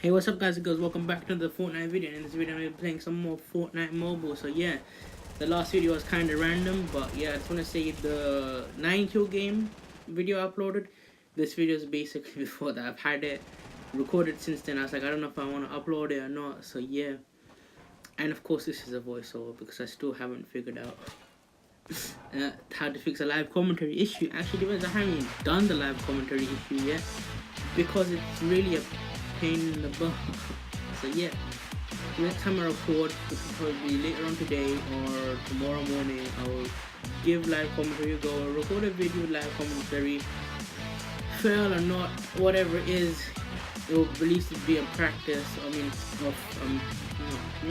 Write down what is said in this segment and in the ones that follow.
Hey, what's up guys and girls, welcome back to the Fortnite video. And in this video I'm playing some more Fortnite mobile. So yeah, the last video was kind of random, but yeah, I just want to say the 9 kill game video I uploaded, this video is basically before that. I've had it recorded since then. I was like, I don't know if I want to upload it or not, so yeah. And of course this is a voiceover because I still haven't figured out how to fix a live commentary issue. Actually, because I haven't even done the live commentary issue yet because it's really a pain in the butt. So yeah, next time I record, which will probably be later on today or tomorrow morning, I'll give live commentary a go, record a video with live commentary, fail or not, whatever it is, it will at least be a practice. I mean, not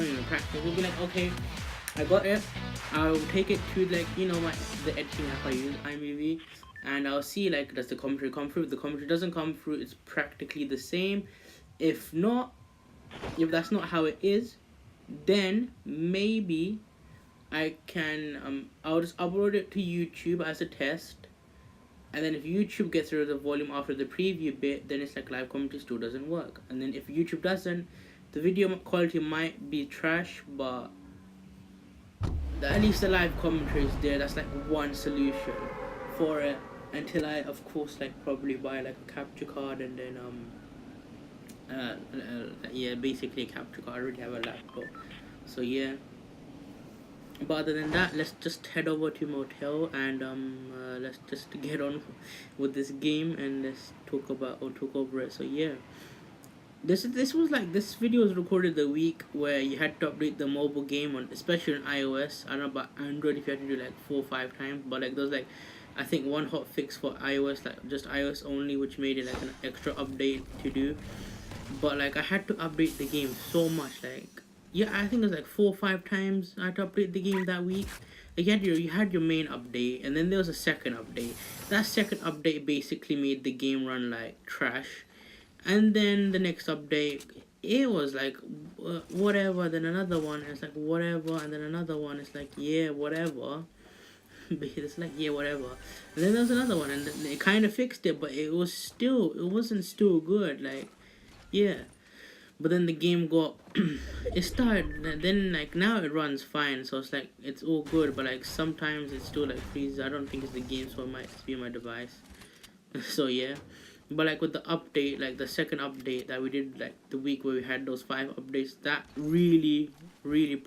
even a practice. It'll be like, okay, I got it. I'll take it to the editing app I use, iMovie, and I'll see like does the commentary come through. If the commentary doesn't come through, it's practically the same. If not, if that's not how it is, then maybe I can I'll just upload it to YouTube as a test, and then if YouTube gets rid of the volume after the preview bit, then it's like live commentary still doesn't work. And then if YouTube doesn't, the video quality might be trash, but at least the live commentary is there. That's like one solution for it, until I of course like probably buy like a capture card and then yeah, basically a capture card. I already have a laptop, so yeah. But other than that, let's just head over to motel and let's just get on with this game and let's talk over it. So yeah, this was like, this video was recorded the week where you had to update the mobile game on, especially on iOS. I don't know about Android if you had to do like 4 or 5 times, but like there's like, I think one hot fix for iOS, like just iOS only, which made it like an extra update to do. But like I had to update the game so much, like yeah, I think it was like 4 or 5 times I had to update the game that week. Like you had your main update, and then there was a second update. That second update basically made the game run like trash, and then the next update, it was like whatever. Then another one, it's like whatever, and then another one, it's like yeah, whatever. It's like yeah, whatever. And then there's another one, and it kind of fixed it, but it wasn't still good. Like yeah, but then the game got it started, then like now it runs fine, so it's like it's all good, but like sometimes it's still like freezes. I don't think it's the game, so it might be my device. So yeah, but like with the update, like the second update that we did like the week where we had those 5 updates, that really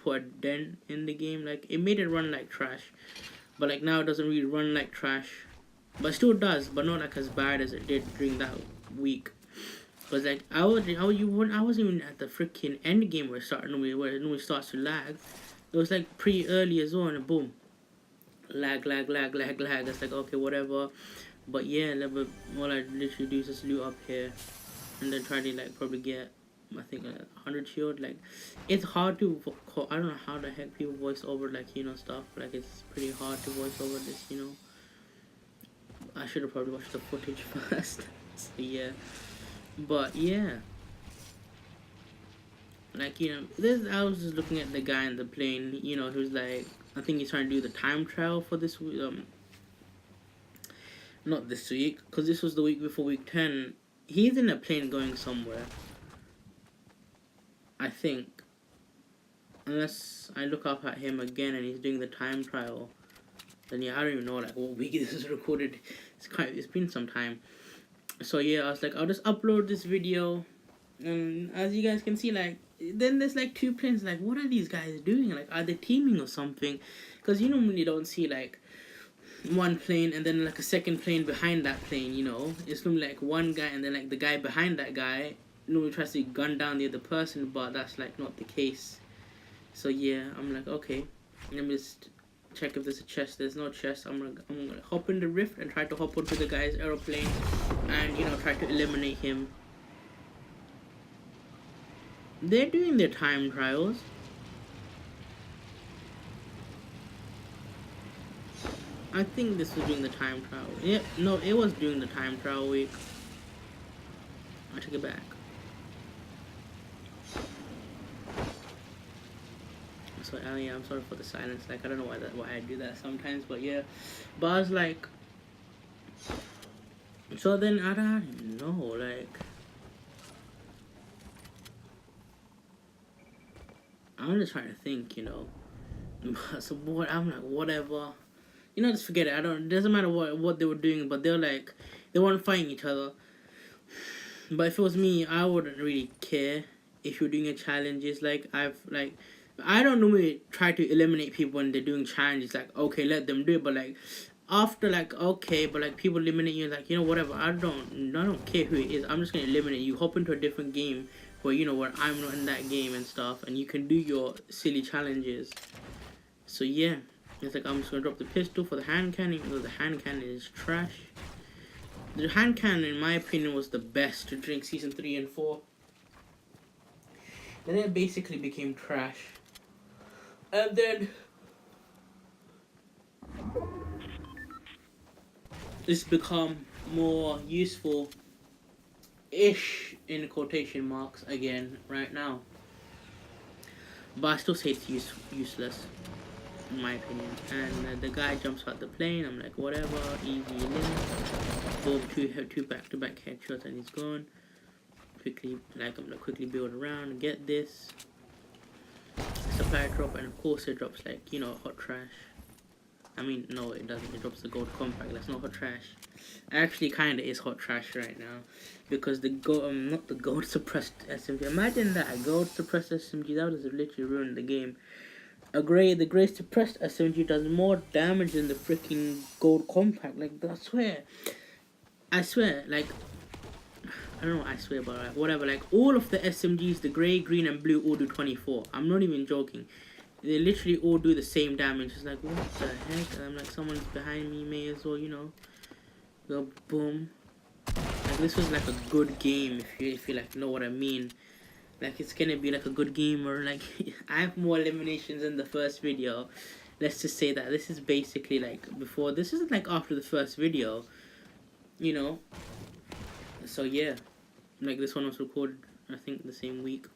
put a dent in the game. Like it made it run like trash, but like now it doesn't really run like trash, but still does, but not like as bad as it did during that week. Cause like I wasn't even at the freaking end game where it normally starts to lag. It was like pretty early as well, and boom, lag. It's like okay, whatever. But yeah, all I literally do is just loot up here, and then try to like probably get, I think 100 shield. Like it's hard to I don't know how the heck people voice over like stuff. Like it's pretty hard to voice over this. I should have probably watched the footage first. So yeah. But yeah, like this. I was just looking at the guy in the plane. Who's like, I think he's trying to do the time trial for this not this week, because this was the week before week 10. He's in a plane going somewhere, I think, unless I look up at him again and he's doing the time trial. Then yeah, I don't even know like what week this is recorded. It's been some time. So yeah, I was like, I'll just upload this video, and as you guys can see, like then there's like 2 planes. Like what are these guys doing? Like are they teaming or something? Because you normally don't see like one plane and then like a second plane behind that plane. It's normally like one guy and then like the guy behind that guy normally tries to gun down the other person, but that's like not the case. So yeah, I'm like, okay, let me just check if there's a chest. There's no chest. I'm gonna hop in the rift and try to hop onto the guy's aeroplane and try to eliminate him. They're doing their time trials. I think this was during the time trial. Yeah, no, it was during the time trial week. I take it back. So yeah, I'm sorry for the silence. Like I don't know why I do that sometimes, but yeah. But I was like, so then I don't know, like I'm just trying to think, So what? I'm like, whatever. Just forget it. It doesn't matter what they were doing, but they weren't fighting each other. But if it was me, I wouldn't really care if you're doing a challenges. I don't normally try to eliminate people when they're doing challenges. Like, okay, let them do it. But after okay, but people eliminate you. Whatever. I don't care who it is. I'm just gonna eliminate you. Hop into a different game where where I'm not in that game and stuff, and you can do your silly challenges. So yeah, it's I'm just gonna drop the pistol for the hand cannon, even though the hand cannon is trash. The hand cannon, in my opinion, was the best to drink season 3 and 4. Then it basically became trash. And then it's become more useful-ish, in quotation marks, again, right now. But I still say it's useless, in my opinion. And the guy jumps out the plane. I'm like, whatever, easy win. Boom, two back-to-back headshots and he's gone. I'm gonna quickly build around and get this supply drop, and of course it drops hot trash. I mean, no, it doesn't. It drops the gold compact. That's not hot trash. Actually, kinda is hot trash right now, because not the gold suppressed SMG. Imagine that, a gold suppressed SMG. That would have literally ruined the game. The gray suppressed SMG does more damage than the freaking gold compact. I swear, I don't know what I swear, but whatever. All of the SMGs, the grey, green, and blue, all do 24. I'm not even joking. They literally all do the same damage. It's what the heck? And I'm like, someone's behind me, may as well, go boom. This was a good game, if you know what I mean. It's gonna be a good game, or I have more eliminations in the first video. Let's just say that this is basically before. This isn't after the first video, So yeah, this one was recorded, I think, the same week.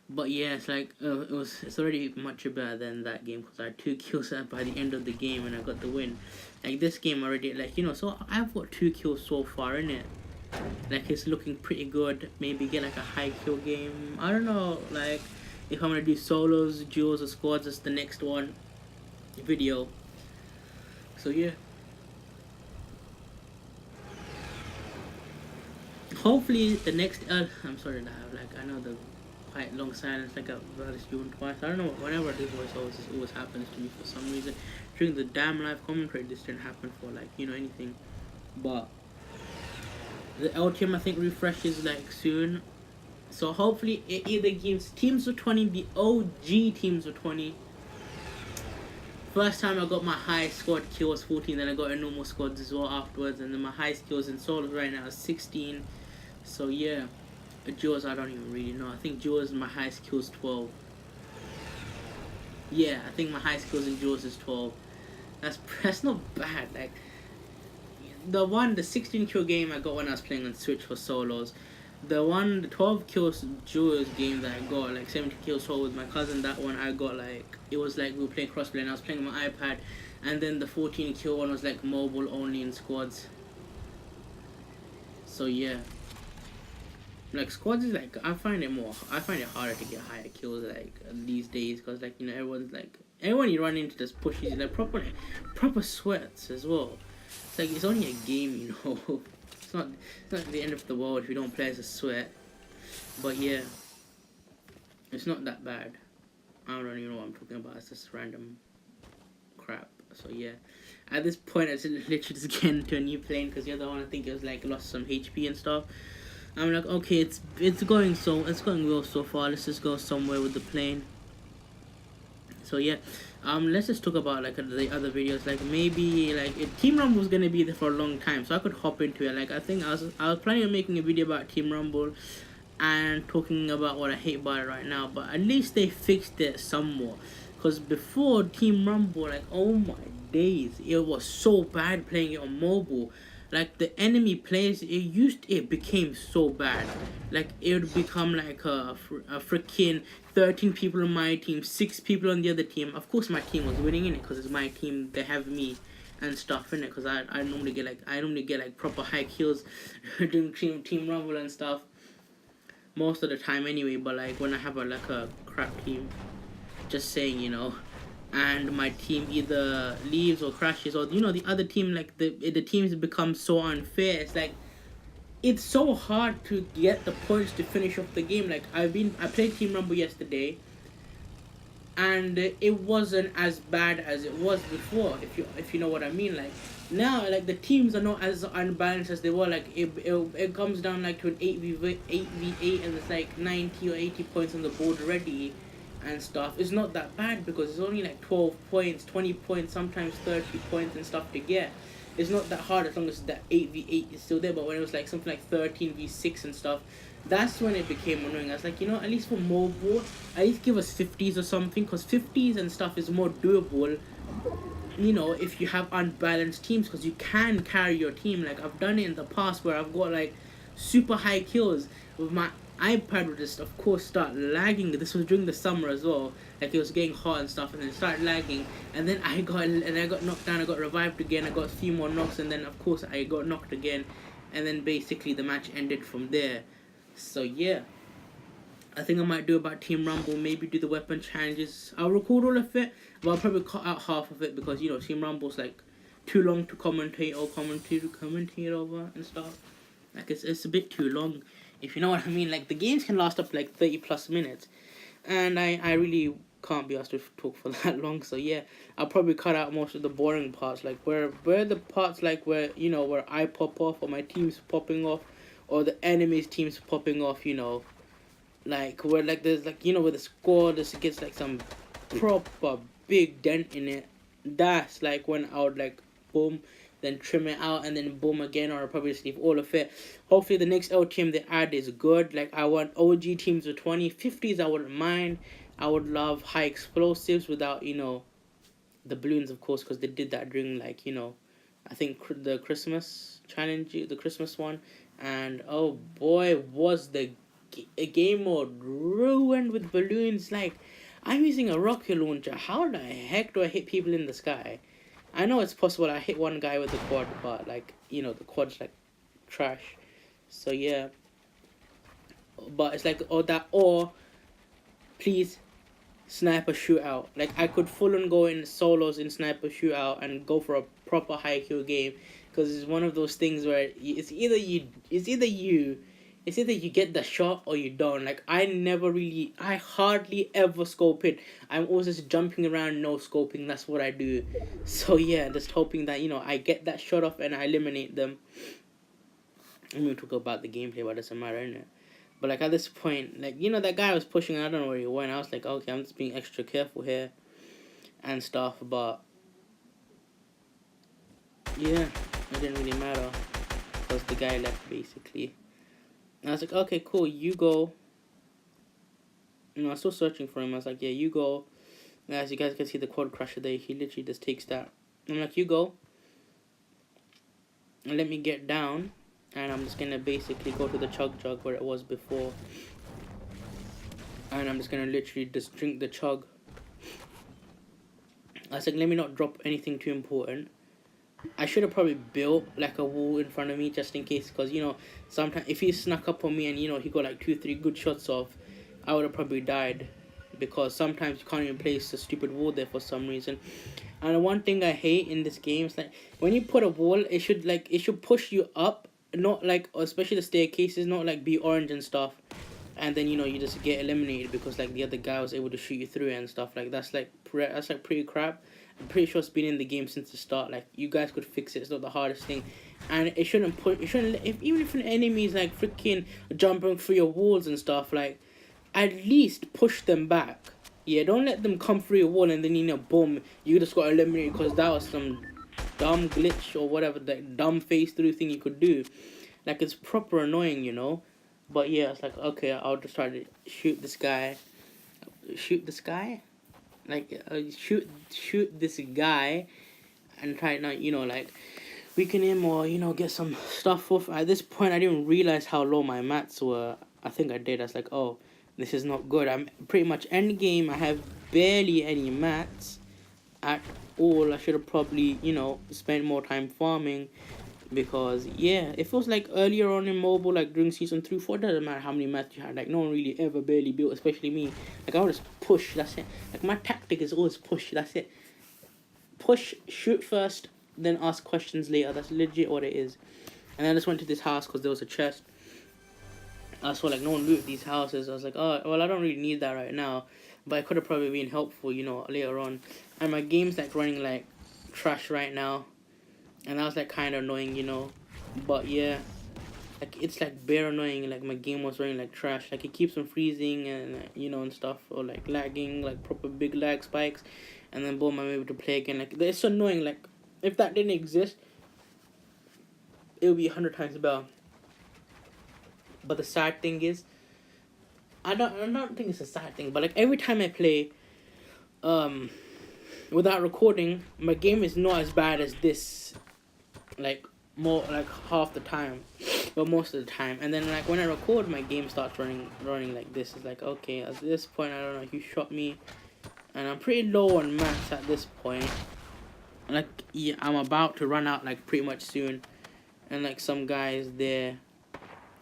But yeah, it's it's already much better than that game, because I had 2 kills by the end of the game and I got the win. This game already, so I've got 2 kills so far, innit? It's looking pretty good. Maybe get a high kill game. I don't know, if I'm gonna do solos, duos, or squads. That's the next video. So yeah. Hopefully the next I'm sorry to have I know the quite long silence, I've this doing twice. I don't know, whenever this always happens to me for some reason. During the damn live commentary, this didn't happen for anything. But the LTM, I think, refreshes soon. So hopefully it either gives Teams of 20, the OG Teams of 20. First time I got my highest squad kill was 14, then I got a normal squads as well afterwards, and then my highest kills in solos right now is 16. So yeah, duos I don't even really know. I think duos, my highest kills 12. Yeah, I think my highest kills in duos is 12. That's not bad. The 16 kill game I got when I was playing on Switch for solos. The 12 kills duos game that I got, 70 kills total with my cousin, that one I got it was we were playing crossplay and I was playing on my iPad, and then the 14 kill one was mobile only in squads. So yeah. Squads is I find it harder to get higher kills these days, because everyone you run into just pushes you proper sweats as well. It's only a game, It's not the end of the world if you don't play as a sweat. But yeah, it's not that bad. I don't even know what I'm talking about. It's just random crap. So yeah, at this point I literally just get into a new plane, because the other one I think it was lost some HP and stuff. I'm okay, it's going well so far. Let's just go somewhere with the plane. So yeah, let's just talk about the other videos. Maybe Team Rumble was gonna be there for a long time, so I could hop into it. I think I was planning on making a video about Team Rumble and talking about what I hate about it right now. But at least they fixed it somewhat, because before Team Rumble, oh my days, it was so bad playing it on mobile. The enemy players, it became so bad. It would become a freaking 13 people on my team, 6 people on the other team. Of course my team was winning in it, because it's my team, they have me and stuff in it, because I normally get proper high kills doing team rumble and stuff. most of the time anyway. But like when I have a crap team, just saying, and my team either leaves or crashes, or the other team, like the teams become so unfair. It's like it's so hard to get the points to finish off the game. Like I played Team Rumble yesterday, and it wasn't as bad as it was before. If you know what I mean. Like now, like the teams are not as unbalanced as they were. Like it comes down like to an 8v8, and it's like 90 or 80 points on the board already, and stuff. It's not that bad because it's only like 12 points, 20 points, sometimes 30 points and stuff to get. It's not that hard as long as that 8v8 is still there. But when it was like something like 13v6 and stuff, that's when it became annoying. I was like, at least for mobile, at least give us 50s or something, because 50s and stuff is more doable, if you have unbalanced teams, because you can carry your team. Like, I've done it in the past where I've got, like, super high kills with my iPad would just, of course, start lagging. This was during the summer as well. Like, it was getting hot and stuff, and then it started lagging. And then I got knocked down, I got revived again, I got a few more knocks, and then, of course, I got knocked again. And then, basically, the match ended from there. So, yeah. I think I might do about Team Rumble, maybe do the weapon challenges. I'll record all of it, but I'll probably cut out half of it because, Team Rumble's, like, too long to commentate over and stuff. Like, it's a bit too long, if you know what I mean. Like, the games can last up to, like, 30 plus minutes, and I really can't be asked to talk for that long. So, yeah, I'll probably cut out most of the boring parts, like, where the parts, like, where I pop off, or my team's popping off, or the enemy's team's popping off, like, where, like, there's, like, where the score just gets, like, some proper big dent in it. That's, like, when I would, like, boom, then trim it out, and then boom again, or I'll probably just leave all of it. Hopefully the next LTM they add is good. Like, I want OG teams with 20. 50s I wouldn't mind. I would love high explosives without, the balloons, of course, because they did that during, like, I think the Christmas challenge, the Christmas one. And, oh boy, was the game mode ruined with balloons. Like, I'm using a rocket launcher. How the heck do I hit people in the sky? I know it's possible. I hit one guy with the quad, but, like, the quad's, like, trash. So, yeah. But it's like, or please, sniper shootout. Like, I could full on go in solos in sniper shootout and go for a proper high kill game, because it's one of those things where it's either you get the shot or you don't. Like, I hardly ever scope it. I'm always just jumping around, no scoping. That's what I do. So yeah, just hoping that I get that shot off and I eliminate them. I'm gonna talk about the gameplay, but it doesn't matter, innit? But, like, at this point, like, that guy was pushing, I don't know where he went. I was like, okay, I'm just being extra careful here and stuff, but yeah, it didn't really matter because the guy left, basically. And I was like, okay, cool, you go. I was still searching for him. I was like, yeah, you go. And as you guys can see, the quad crusher there, he literally just takes that. I'm like, you go. And let me get down. And I'm just gonna basically go to the chug jug where it was before. And I'm just gonna literally just drink the chug. I was like, let me not drop anything too important. I should have probably built, like, a wall in front of me just in case, because, sometimes if he snuck up on me and, he got, like, 2-3 good shots off, I would have probably died, because sometimes you can't even place a stupid wall there for some reason. And one thing I hate in this game is, like, when you put a wall, it should push you up, not, like, especially the staircases, not, like, be orange and stuff, and then, you just get eliminated because, like, the other guy was able to shoot you through it and stuff. Like, that's pretty crap. I'm pretty sure it's been in the game since the start. Like, you guys could fix it. It's not the hardest thing, and it shouldn't even if an enemy is, like, freaking jumping through your walls and stuff, like, at least push them back. Yeah, don't let them come through your wall and then boom, you just got eliminated because that was some dumb glitch or whatever, that dumb phase through thing you could do. Like, it's proper annoying, But yeah, it's like, okay, I'll just try to shoot this guy. Like, shoot this guy and try not, like, weaken him or, get some stuff off. At this point, I didn't realize how low my mats were. I think I did. I was like, oh, this is not good. I'm pretty much end game. I have barely any mats at all. I should have probably, spent more time farming. Because yeah, it feels like earlier on in mobile, like during season 3, 4, doesn't matter how many mats you had, like no one really ever barely built, especially me. Like I would just push, that's it. Like my tactic is always push, that's it. Push, shoot first, then ask questions later. That's legit what it is. And I just went to this house because there was a chest. I saw like no one looted these houses. I was like, oh well, I don't really need that right now, but it could have probably been helpful, later on. And my game's like running like trash right now, and that was like kind of annoying. But yeah, like it's like bare annoying. Like my game was running like trash. Like it keeps on freezing and and stuff, or like lagging, like proper big lag spikes, and then boom, I'm able to play again. Like it's so annoying. Like if that didn't exist, it would be 100 times better. But the sad thing is, I don't think it's a sad thing, but like every time I play, um, without recording, my game is not as bad as this. Like more like half the time, but most of the time. And then like when I record, my game starts running like this. It's like, okay, at this point, I don't know, you shot me, and I'm pretty low on maths at this point. Like yeah, I'm about to run out like pretty much soon, and like some guys there.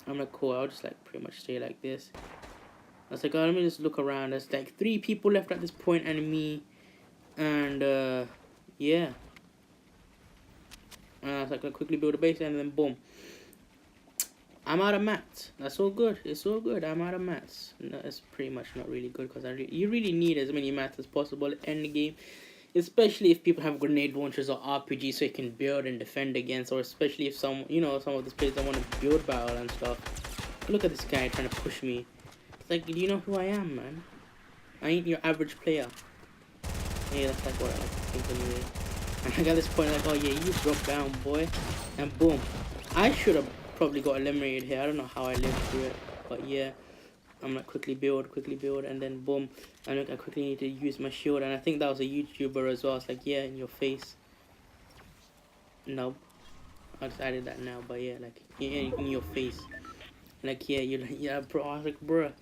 I'm like, cool. I'll just like pretty much stay like this. I was like, oh, let me just look around. There's like 3 people left at this point, and me, and yeah. And I was like, I'll quickly build a base, and then boom, I'm out of mats. That's all good. It's all good. I'm out of mats. No, it's pretty much not really good because you really need as many mats as possible in the game, especially if people have grenade launchers or RPG, so you can build and defend against, or especially if some of these players don't want to build battle and stuff. Look at this guy trying to push me. It's like, do you know who I am, man? I ain't your average player. Yeah, that's like what I like to think anyway. And I got this point like, oh yeah, you broke down, boy. And boom. I should have probably got eliminated here. I don't know how I lived through it. But yeah. I'm like, quickly build, and then boom. And look, I quickly need to use my shield. And I think that was a YouTuber as well. It's like, yeah, in your face. No. I just added that now. But yeah, like, yeah, in your face. Like, yeah, you're like, yeah, bro. I was like, bro.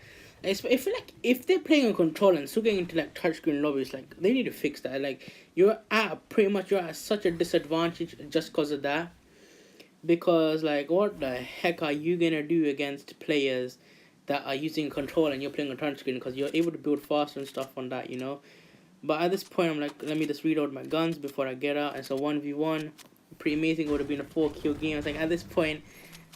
I feel like if they're playing on control and still getting into like touchscreen lobbies, like they need to fix that. Like you're at such a disadvantage just because of that. Because like, what the heck are you gonna do against players that are using control and you're playing on touchscreen? Because you're able to build faster and stuff on that. But at this point, I'm like, let me just reload my guns before I get out. And so 1v1, pretty amazing. It would have been a 4-kill game. I was like, at this point.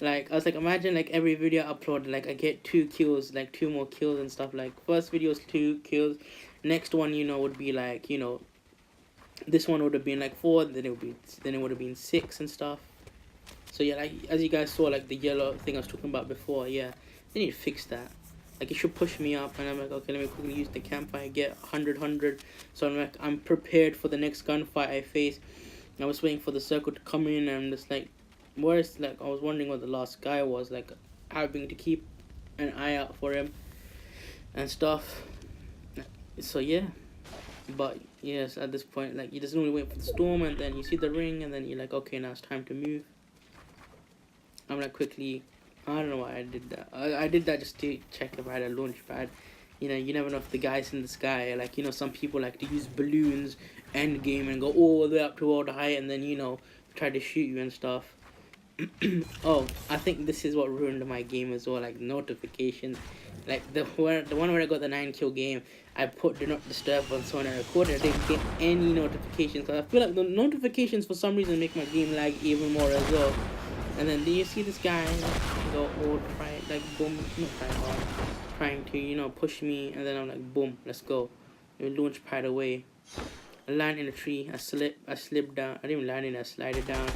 Like, I was like, imagine, like, every video I upload, like, I get 2 kills, like, 2 more kills and stuff. Like, first video is 2 kills. Next one, would be, like, this one would have been, like, 4. Then it would have been 6 and stuff. So, yeah, like, as you guys saw, like, the yellow thing I was talking about before, yeah. They need to fix that. Like, it should push me up. And I'm like, okay, let me quickly use the campfire, get 100. So, I'm like, I'm prepared for the next gunfight I face. I was waiting for the circle to come in, and I'm just, like, whereas like I was wondering what the last guy was, like having to keep an eye out for him and stuff. So yeah, but yes, at this point, like you just only wait for the storm, and then you see the ring, and then you're like, okay, now it's time to move. I'm like quickly, I don't know why I did that. I did that just to check if I had a launch pad. You never know if the guy's in the sky. Like some people like to use balloons end game and go all the way up to all the height, and then try to shoot you and stuff. Oh, I think this is what ruined my game as well, like notifications. Like the one where I got the 9-kill game, I put do not disturb on, so when I recorded, I didn't get any notifications. Cause I feel like the notifications for some reason make my game lag even more as well. And then do you see this guy go all trying to push me, and then I'm like, boom, let's go. Launch pad away. I land in a tree. I slip down. I didn't even land in it. I slide it down,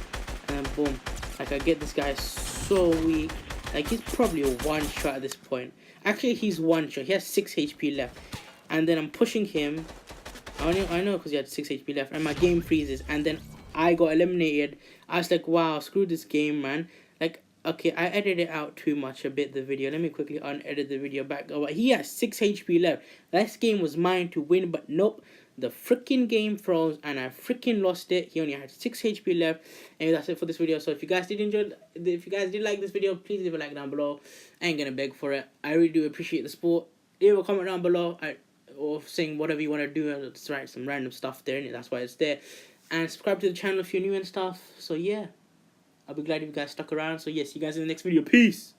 and then boom. Like, I get this guy so weak. Like, he's probably a 1-shot at this point. Actually, he's 1-shot. He has 6 HP left. And then I'm pushing him. I know because he had 6 HP left. And my game freezes. And then I got eliminated. I was like, wow, screw this game, man. Like, okay, I edited out too much a bit, the video. Let me quickly unedit the video back. Oh, he has 6 HP left. This game was mine to win, but nope. The freaking game froze and I freaking lost it. He only had 6 HP left. And that's it for this video. So if you guys did like this video, please leave a like down below. I ain't gonna beg for it. I really do appreciate the support. Leave a comment down below or saying whatever you want to do. I'll just write some random stuff there, and that's why it's there. And subscribe to the channel if you're new and stuff. So yeah. I'll be glad if you guys stuck around. So yes, see you guys in the next video. Peace.